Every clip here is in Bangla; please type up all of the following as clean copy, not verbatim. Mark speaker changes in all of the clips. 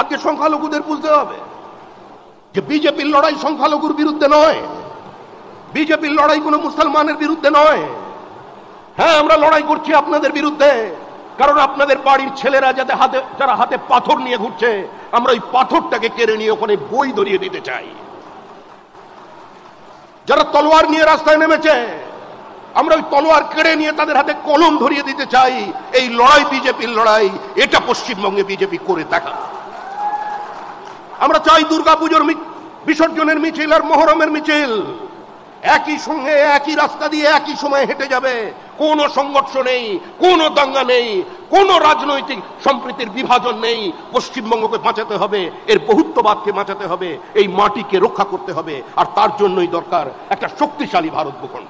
Speaker 1: আজকে সংখ্যালঘুদের বুঝতে হবে যে বিজেপির লড়াই সংখ্যালঘুর বিরুদ্ধে নয়, বিজেপির লড়াই কোনো মুসলমানের বিরুদ্ধে নয়। হ্যাঁ, আমরা লড়াই করছি আপনাদের বিরুদ্ধে, কারণ আপনাদের বাড়ির ছেলেরা যারা হাতে পাথর নিয়ে ঘুরছে, আমরা ওই পাথরটাকে কেড়ে নিয়ে ওখানে বই ধরিয়ে দিতে চাই। যারা তলোয়ার নিয়ে রাস্তায় নেমেছে, আমরা ওই তলোয়ার কেড়ে নিয়ে তাদের হাতে কলম ধরিয়ে দিতে চাই। এই লড়াই বিজেপির লড়াই, এটা পশ্চিমবঙ্গে বিজেপি করে দেখা। আমরা চাই দুর্গাপুজোর বিসর্জনের মিছিল আর মহরমের মিছিল একই সঙ্গে একই রাস্তা দিয়ে একই সময় হেঁটে যাবে। কোনো সংঘর্ষ নেই, কোনো দাঙ্গা নেই, কোনো রাজনৈতিক সম্প্রীতির বিভাজন নেই। পশ্চিমবঙ্গকে বাঁচাতে হবে, এর বহুত্ববাদকে বাঁচাতে হবে, এই মাটিকে রক্ষা করতে হবে, আর তার জন্যই দরকার একটা শক্তিশালী ভারত ভূখণ্ড।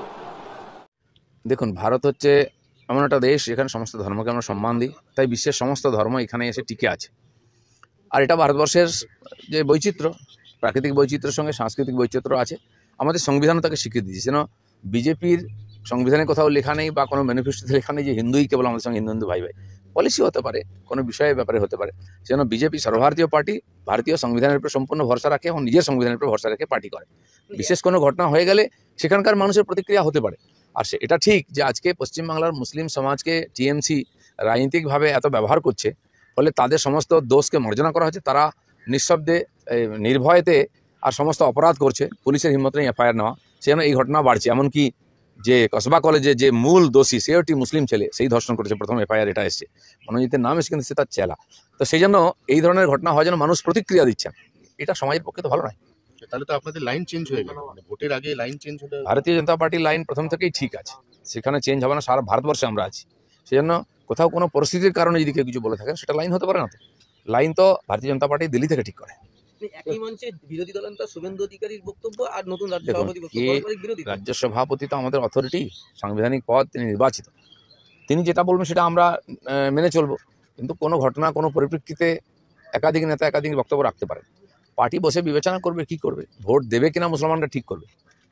Speaker 2: দেখুন, ভারত হচ্ছে এমন একটা দেশ যেখানে সমস্ত ধর্মকে আমরা সম্মান দিই, তাই বিশ্বের সমস্ত ধর্ম এখানে এসে টিকে আছে। আর এটা ভারতবর্ষের যে বৈচিত্র্য, প্রাকৃতিক বৈচিত্র্যের সঙ্গে সাংস্কৃতিক বৈচিত্র্য আছে, আমাদের সংবিধানও তাকে স্বীকৃতি দিয়েছে। যেন বিজেপির সংবিধানে কোথাও লেখা নেই বা কোনো ম্যানিফেস্টোতে লেখা নেই যে হিন্দুই কেবল আমাদের সঙ্গে হিন্দু হিন্দু ভাই ভাই। পলিসি হতে পারে, কোনো বিষয়ের ব্যাপারে হতে পারে। যেন বিজেপি সর্বভারতীয় পার্টি, ভারতীয় সংবিধানের উপর সম্পূর্ণ ভরসা রাখে এবং নিজের সংবিধানের উপর ভরসা রেখে পার্টি করে। বিশেষ কোনো ঘটনা হয়ে গেলে সেখানকার মানুষের প্রতিক্রিয়া হতে পারে। আর এটা ঠিক যে আজকে পশ্চিমবাংলার মুসলিম সমাজকে টিএমসি রাজনৈতিকভাবে এত ব্যবহার করছে, ফলে তাদের সমস্ত দোষকে মার্জনা করা হচ্ছে। তারা নিঃশব্দে নির্ভয়েতে আর সমস্ত অপরাধ করছে, পুলিশের হিম্মত নেই এফআইআর নেওয়া, সেজন্য এই ঘটনা বাড়ছে। এমনকি যে কসবা কলেজে যে মূল দোষী, সেও একটি মুসলিম ছেলে, সেই ধর্ষণ করেছে, প্রথম এফআইআর এটা এসছে। মনোজিতের নাম এসে কিন্তু সে তার চেলা। তো সেই জন্য এই ধরনের ঘটনা হয় যেন মানুষ প্রতিক্রিয়া দিচ্ছেন, এটা সমাজের পক্ষে তো ভালো নয়।
Speaker 3: তাহলে তো আপনাদের লাইন চেঞ্জ হয়ে গেল, মানে ভোটের আগে লাইন চেঞ্জ হলে।
Speaker 2: ভারতীয় জনতা পার্টির লাইন প্রথম থেকেই ঠিক আছে, সেখানে চেঞ্জ হবে না। সারা ভারতবর্ষে আমরা আছি, সেজন্য কোথাও কোনো পরিস্থিতির কারণে যদি কেউ কিছু বলে থাকেন, সেটা লাইন হতে পারে না। তো লাইন তো ভারতীয় জনতা পার্টি দিল্লি থেকে ঠিক করে।
Speaker 4: একই মঞ্চে বিরোধী দলনেতা শুভেন্দু অধিকারীর বক্তব্য আর নতুন রাজ্য
Speaker 2: সভাপতি তো আমাদের অথরিটি, সাংবিধানিক পদ, তিনি নির্বাচিত, তিনি যেটা বলবেন সেটা আমরা মেনে চলবো। কিন্তু কোনো ঘটনা, কোনো পরিপ্রেক্ষিতে একাধিক নেতা একাধিক বক্তব্য রাখতে পারে। পার্টি বসে বিবেচনা করবে কি করবে, ভোট দেবে কিনা মুসলমানরা ঠিক করবে।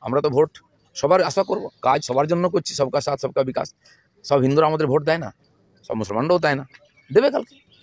Speaker 2: আমরা তো ভোট সবার আশা করব, কাজ সবার জন্য করছি, সবকা সাথ সবকা বিকাশ। সব হিন্দুরা আমাদের ভোট দেয় না, সব মুসলমানরাও দেয় না, দেবে কালকে।